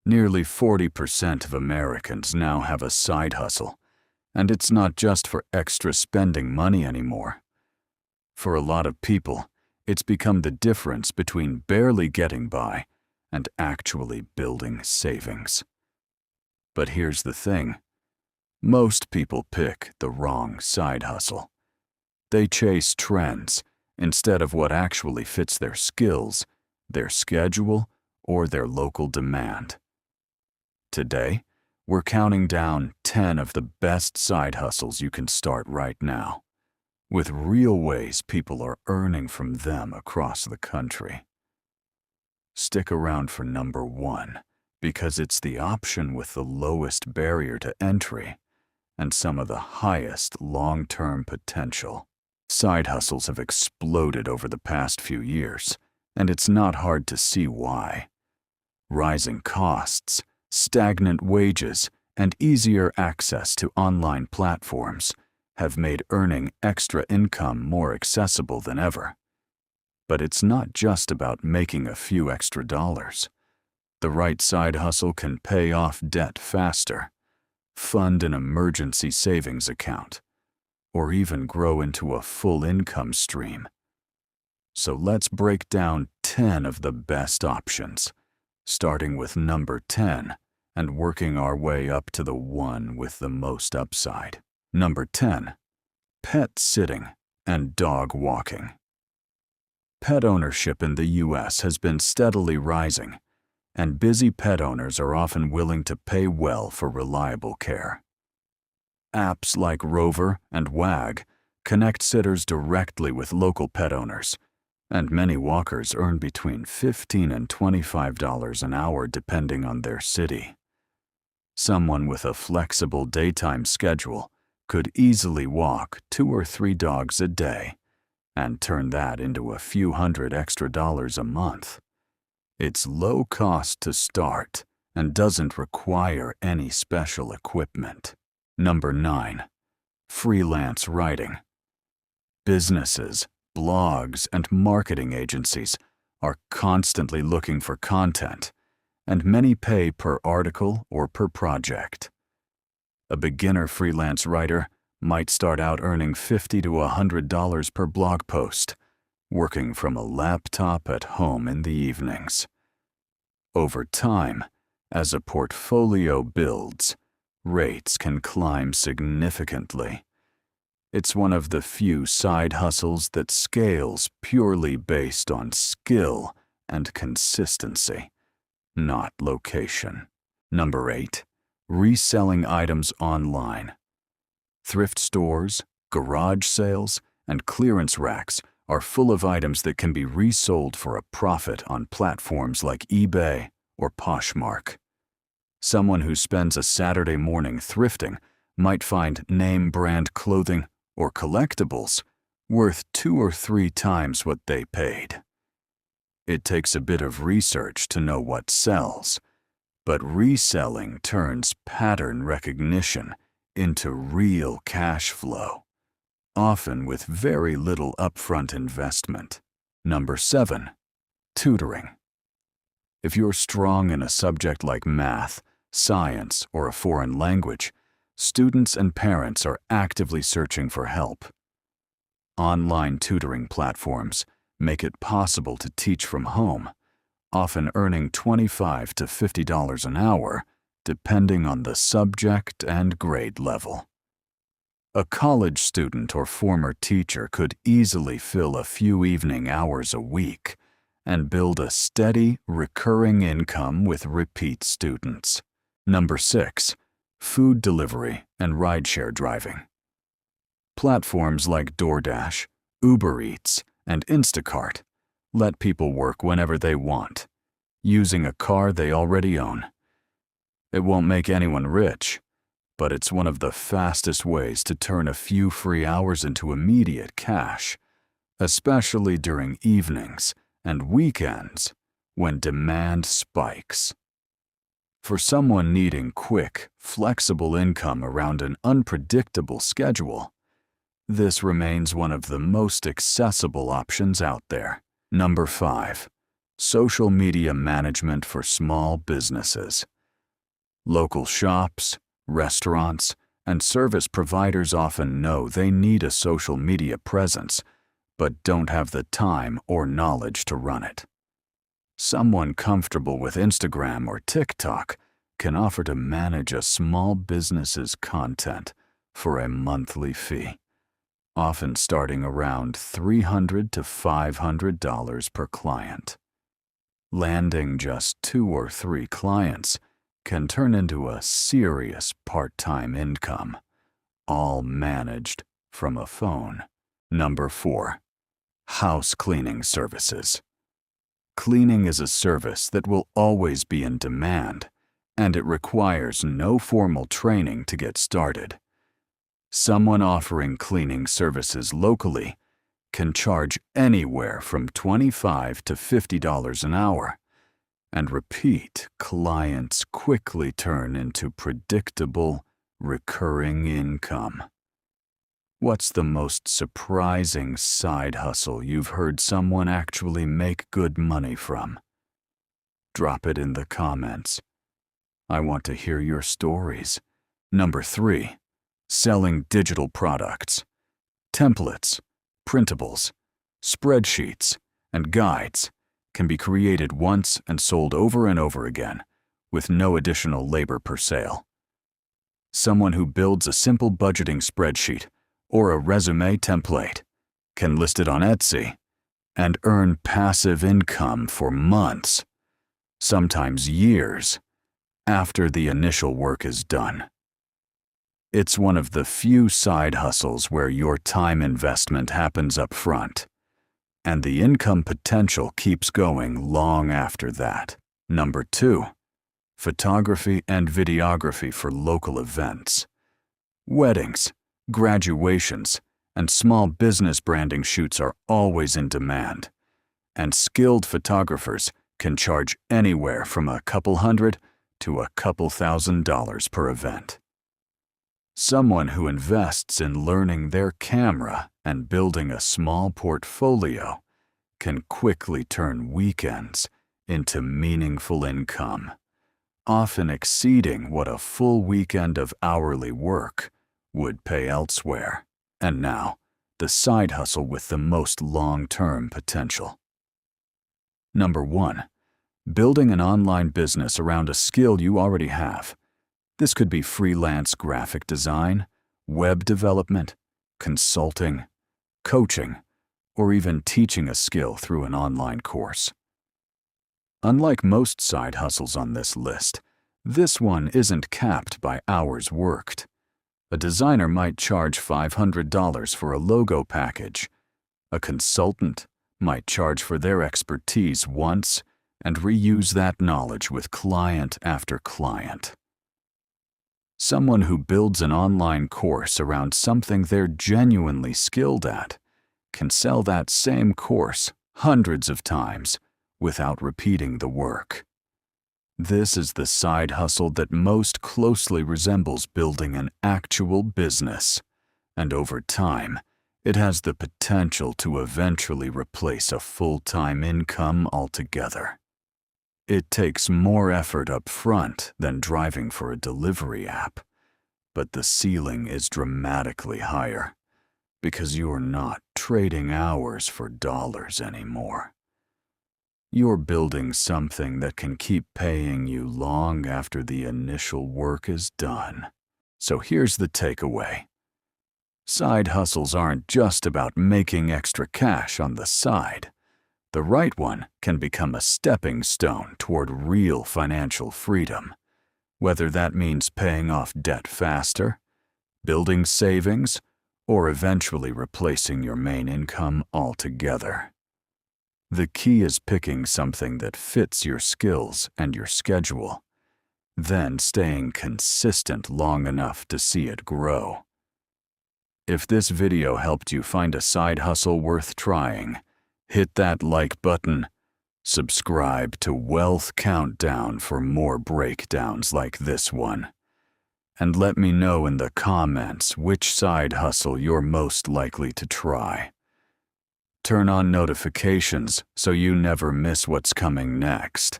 Nearly 40% of Americans now have a side hustle, and it's not just for extra spending money anymore. For a lot of people, it's become the difference between barely getting by and actually building savings. But here's the thing. Most people pick the wrong side hustle. They chase trends instead of what actually fits their skills, their schedule, or their local demand. Today, we're counting down 10 of the best side hustles you can start right now, with real ways people are earning from them across the country. Stick around for number 1, because it's the option with the lowest barrier to entry and some of the highest long-term potential. Side hustles have exploded over the past few years, and it's not hard to see why. Rising costs, stagnant wages, and easier access to online platforms have made earning extra income more accessible than ever. But it's not just about making a few extra dollars. The right side hustle can pay off debt faster, fund an emergency savings account, or even grow into a full income stream. So let's break down 10 of the best options, starting with number 10 and working our way up to the one with the most upside. Number 10, pet sitting and dog walking. Pet ownership in the U.S. has been steadily rising, and busy pet owners are often willing to pay well for reliable care. Apps like Rover and Wag connect sitters directly with local pet owners, and many walkers earn between $15 and $25 an hour depending on their city. Someone with a flexible daytime schedule could easily walk 2 or 3 dogs a day and turn that into a few hundred extra dollars a month. It's low cost to start and doesn't require any special equipment. Number 9, freelance writing. Businesses, blogs, and marketing agencies are constantly looking for content, and many pay per article or per project. A beginner freelance writer might start out earning $50 to $100 per blog post, working from a laptop at home in the evenings. Over time, as a portfolio builds, rates can climb significantly. It's one of the few side hustles that scales purely based on skill and consistency, not location. Number 8, reselling items online. Thrift stores, garage sales, and clearance racks are full of items that can be resold for a profit on platforms like eBay or Poshmark. Someone who spends a Saturday morning thrifting might find name-brand clothing or collectibles worth 2 or 3 times what they paid. It takes a bit of research to know what sells, but reselling turns pattern recognition into real cash flow, often with very little upfront investment. Number 7, tutoring. If you're strong in a subject like math, science, or a foreign language, students and parents are actively searching for help. Online tutoring platforms make it possible to teach from home, often earning $25 to $50 an hour, depending on the subject and grade level. A college student or former teacher could easily fill a few evening hours a week and build a steady, recurring income with repeat students. Number 6, food delivery and rideshare driving. Platforms like DoorDash, Uber Eats, and Instacart let people work whenever they want, using a car they already own. It won't make anyone rich, but it's one of the fastest ways to turn a few free hours into immediate cash, especially during evenings and weekends when demand spikes. For someone needing quick, flexible income around an unpredictable schedule, this remains one of the most accessible options out there. Number 5, social media management for small businesses. Local shops, restaurants, and service providers often know they need a social media presence, but don't have the time or knowledge to run it. Someone comfortable with Instagram or TikTok can offer to manage a small business's content for a monthly fee, often starting around $300 to $500 per client. Landing just 2 or 3 clients can turn into a serious part-time income, all managed from a phone. Number 4. House cleaning services. Cleaning is a service that will always be in demand, and it requires no formal training to get started. Someone offering cleaning services locally can charge anywhere from $25 to $50 an hour, and repeat clients quickly turn into predictable, recurring income. What's the most surprising side hustle you've heard someone actually make good money from? Drop it in the comments. I want to hear your stories. Number 3. Selling digital products. Templates, printables, spreadsheets, and guides can be created once and sold over and over again, with no additional labor per sale. Someone who builds a simple budgeting spreadsheet or a resume template can list it on Etsy and earn passive income for months, sometimes years, after the initial work is done. It's one of the few side hustles where your time investment happens up front, and the income potential keeps going long after that. Number 2. Photography and videography for local events. Weddings, graduations, and small business branding shoots are always in demand, and skilled photographers can charge anywhere from a couple $100 to a couple $1,000 per event. Someone who invests in learning their camera and building a small portfolio can quickly turn weekends into meaningful income, often exceeding what a full weekend of hourly work would pay elsewhere. And now, the side hustle with the most long-term potential. Number 1. Building an online business around a skill you already have. This could be freelance graphic design, web development, consulting, coaching, or even teaching a skill through an online course. Unlike most side hustles on this list, this one isn't capped by hours worked. A designer might charge $500 for a logo package. A consultant might charge for their expertise once and reuse that knowledge with client after client. Someone who builds an online course around something they're genuinely skilled at can sell that same course hundreds of times without repeating the work. This is the side hustle that most closely resembles building an actual business, and over time, it has the potential to eventually replace a full-time income altogether. It takes more effort up front than driving for a delivery app, but the ceiling is dramatically higher because you're not trading hours for dollars anymore. You're building something that can keep paying you long after the initial work is done. So here's the takeaway. Side hustles aren't just about making extra cash on the side. The right one can become a stepping stone toward real financial freedom, whether that means paying off debt faster, building savings, or eventually replacing your main income altogether. The key is picking something that fits your skills and your schedule, then staying consistent long enough to see it grow. If this video helped you find a side hustle worth trying, hit that like button, subscribe to Wealth Countdown for more breakdowns like this one, and let me know in the comments which side hustle you're most likely to try. Turn on notifications so you never miss what's coming next.